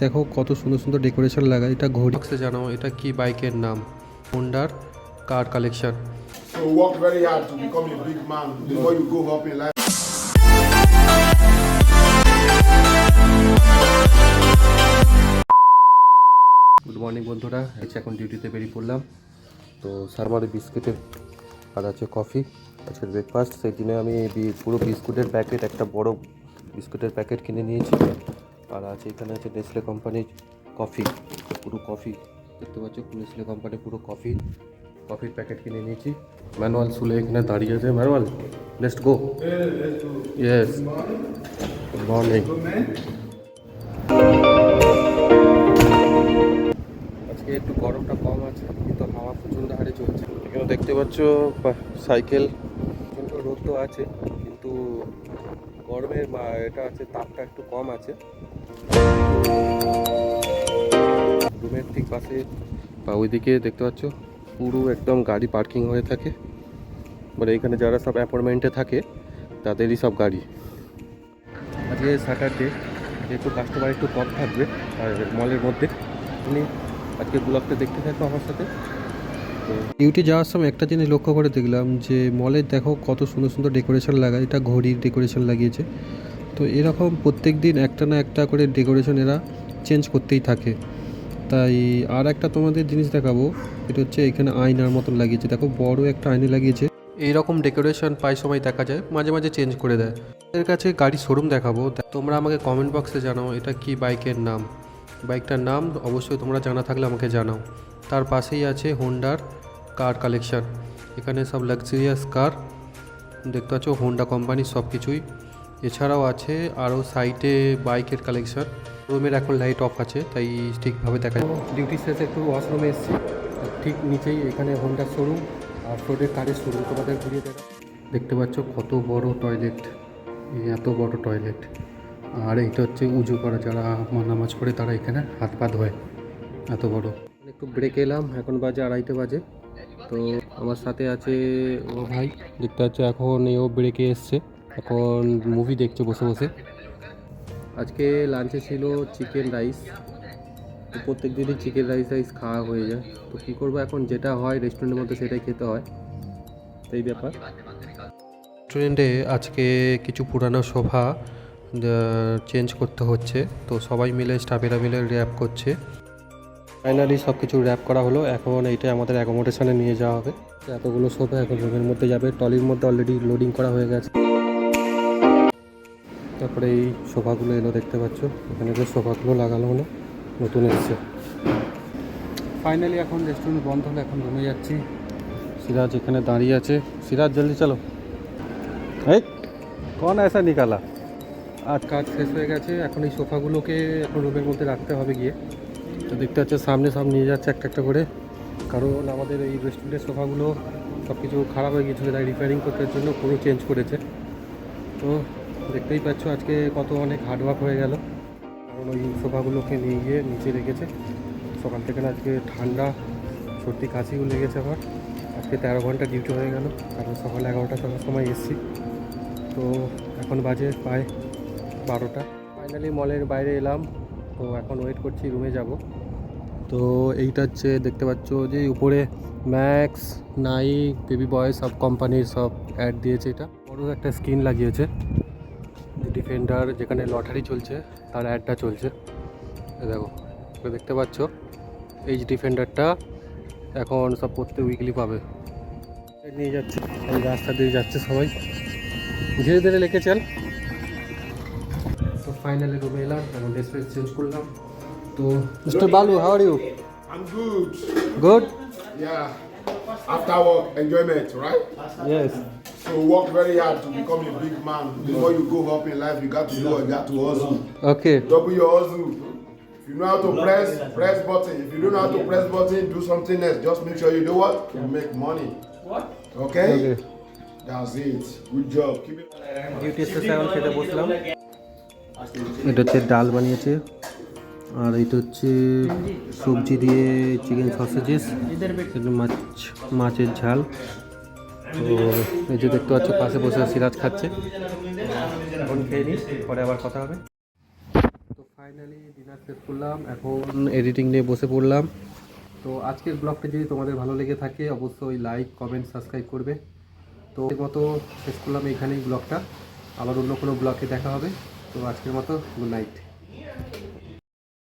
দেখো কত সুন্দর সুন্দর ডেকোরেশন লাগা। এটা ঘড়ি বক্সে জানাও এটা কি বাইকের নাম? হোন্ডার car collection. So work very hard to become a big man before you go up in life. Good morning বন্ধুরা, এখন ডিউটিতে বেরিয়ে পড়লাম। তো সারমারে বিস্কিটের আর আছে কফি, আজকের ব্রেকফাস্ট। সেই দিনে আমি পুরো বিস্কুটের প্যাকেট, একটা বড় বিস্কুটের প্যাকেট কিনে নিয়েছি। আর আছে এখানে আছে নেসলে কোম্পানির কফি, পুরো কফি দেখতে পাচ্ছ, নেসলে কোম্পানির পুরো কফির প্যাকেট কিনে নিয়েছি। ম্যানুয়াল সুলে এখানে দাঁড়িয়ে আছে। Manual, let's go. Yes, good morning. আজকে একটু গরমটা কম আছে, কিন্তু হাওয়া প্রচণ্ড হারে চলছে। এখানে দেখতে পাচ্ছ সাইকেল, কিন্তু রোদ তো আছে, কিন্তু গরমের এটা আছে, তাপটা একটু কম আছে। রুমের ঠিক পাশে বা ওইদিকে দেখতে পাচ্ছ পুরো একদম গাড়ি পার্কিং হয়ে থাকে। মানে এখানে যারা সব অ্যাপার্টমেন্টে থাকে তাদেরই সব গাড়ি। আজকে স্যাটারডে, যেহেতু কাস্টমার একটু কম থাকবে আর মলের মধ্যে, তুমি আজকে ব্লগটা দেখতে থাকো আমার সাথে। তো ডিউটি যাওয়ার সময় একটা জিনিস লক্ষ্য করে দেখলাম যে মলের দেখো কত সুন্দর সুন্দর ডেকোরেশন লাগায়। এটা ঘড়ির ডেকোরেশন লাগিয়েছে। তো এরকম প্রত্যেক দিন একটা না একটা করে ডেকোরেশন এরা চেঞ্জ করতেই থাকে। তাই আর একটা তোমাদের জিনিস দেখাবো, এটা হচ্ছে এখানে আয়নার মতন লাগিয়েছে। দেখো বড় একটা আয়না লাগিয়েছে। এইরকম ডেকোরেশন প্রায় সময় দেখা যায়, মাঝে মাঝে চেঞ্জ করে দেয়। এর কাছে গাড়ির শোরুম দেখাবো, তোমরা আমাকে কমেন্ট বক্সে জানাও এটা কি বাইকের নাম। বাইকটার নাম অবশ্যই তোমরা জানা থাকলে আমাকে জানাও। তার পাশেই আছে হোন্ডার কার কালেকশন। এখানে সব লাক্সারিয়াস কার দেখতে পাচ্ছ, হোন্ডা কোম্পানির সব কিছুই। এছাড়াও আছে আরও সাইটে বাইকের কালেকশন। রুমের এখন লাইট অফ আছে, তাই ঠিকভাবে দেখা যায়। ডিউটি শেষে একটু ওয়াশরুমে এসেছি, ঠিক নিচেই এখানে হোন্ডার শোরুম আর ফোর্ডের কারের শোরুম। তোমাদের ঘুরিয়ে দেখা। দেখতে পাচ্ছ কত বড় টয়লেট, এত বড় টয়লেট। আর এইটা হচ্ছে উজু করা, যারা নামাজ পড়ে তারা এখানে হাত পা ধোয়, এত বড়। একটু ব্রেক এলাম, এখন বাজে 2:30 বাজে। তো আমার সাথে আছে ও ভাই, দেখতে পাচ্ছে এখন এও ব্রেকে এসছে, এখন মুভি দেখছে বসে বসে। আজকে লাঞ্চে ছিল চিকেন রাইস। তো প্রত্যেক দিনই চিকেন রাইস খাওয়া হয়ে যায়, তো কী করবো, এখন যেটা হয় রেস্টুরেন্টের মধ্যে সেটাই খেতে হয়, এই ব্যাপার। রেস্টুরেন্টে আজকে কিছু পুরানো সোফা চেঞ্জ করতে হচ্ছে, তো সবাই মিলে স্টাফেরা মিলে র্যাপ করছে। ফাইনালি সব কিছু র্যাপ করা হলো। এখন এইটা আমাদের অ্যাকোমোডেশনে নিয়ে যাওয়া হবে। এতগুলো সোফা এখন রুমের মধ্যে যাবে। ট্রলির মধ্যে অলরেডি লোডিং করা হয়ে গেছে। তারপরে এই সোফাগুলো এলো, দেখতে পাচ্ছ এখানে যে সোফাগুলো লাগানো হলো, নতুন এসছে। ফাইনালি এখন রেস্টুরেন্ট বন্ধ হলো, এখন রুমে যাচ্ছি। সিরাজ এখানে দাঁড়িয়ে আছে। সিরাজ জলদি চলো। এই কোন এসা নিকালা? আজ কাজ শেষ হয়ে গেছে, এখন এই সোফাগুলোকে এখন রুমের মধ্যে রাখতে হবে গিয়ে। তো দেখতে পাচ্ছ সামনে সব নিয়ে যাচ্ছে একটা একটা করে, কারণ আমাদের এই রেস্টুরেন্টের সোফাগুলো সব কিছু খারাপ হয়ে গিয়েছিলো, তাই রিপেয়ারিং করতে জন্য পুরো চেঞ্জ করেছে। তো দেখতেই পাচ্ছ আজকে কত অনেক হার্ডওয়ার্ক হয়ে গেল, কারণ ওই সোফাগুলোকে নিয়ে গিয়ে নিচে রেখেছে। সকাল থেকে না আজকে ঠান্ডা, সর্দি কাশিও লেগেছে আমার। আজকে 13 ঘন্টা ডিউটি হয়ে গেল, কারণ সকাল 11টার সময় এসেছি। তো এখন বাজে প্রায় 12টা। ফাইনালি মলের বাইরে এলাম, তো এখন ওয়েট করছি, রুমে যাব। তো এইটা হচ্ছে দেখতে পাচ্ছ যে উপরে ম্যাক্স, নাইক, বেবি বয় সব কোম্পানির সব অ্যাড দিয়েছে। এটা বড় একটা স্ক্রিন লাগিয়েছে। ডিফেন্ডার যেখানে লটারি চলছে তার অ্যাডটা চলছে, দেখো দেখতে পাচ্ছ। এই ডিফেন্ডারটা এখন সব প্রত্যেক উইকলি পাবে। নিয়ে যাচ্ছে, এই রাস্তা দিয়ে যাচ্ছে সবাই, ধীরে ধীরে লেকে চল। তো ফাইনালি রুমে এলাম, এখন ড্রেস চেঞ্জ করলাম। তো mister Balu, how are you? I'm good. Good? Yeah. After work, enjoyment, right? Yes. So work very hard to become a big man. Before you go up in life, you got to know, you got to hustle. Okay. Double your hustle. If you know how to press button. If you don't know how to press button, do something else. Just make sure you do what? You make money. What? Okay? Okay. That's it. Good job. Keep it. Duty শেষে এখন খেতে বসলাম। এটা হচ্ছে ডাল বানিয়েছে, আর এটা হচ্ছে সবজি দিয়ে চিকেন সসেজেস, মাছের ঝাল। তো এই যে দেখতে পাচ্ছ পাশে বসে সিরাজ খাচ্ছে। এখন খেয়ে নিই, পরে আবার কথা হবে। তো ফাইনালি ডিনার শেষ করলাম, এখন এডিটিং নিয়ে বসে পড়লাম। তো আজকের ব্লগটা যদি তোমাদের ভালো লেগে থাকে অবশ্যই লাইক কমেন্ট সাবস্ক্রাইব করবে। তো এর মতো শেষ করলাম এইখানেই ব্লগটা, আবার অন্য কোনো ব্লগে দেখা হবে। তো আজকের মতো গুড নাইট।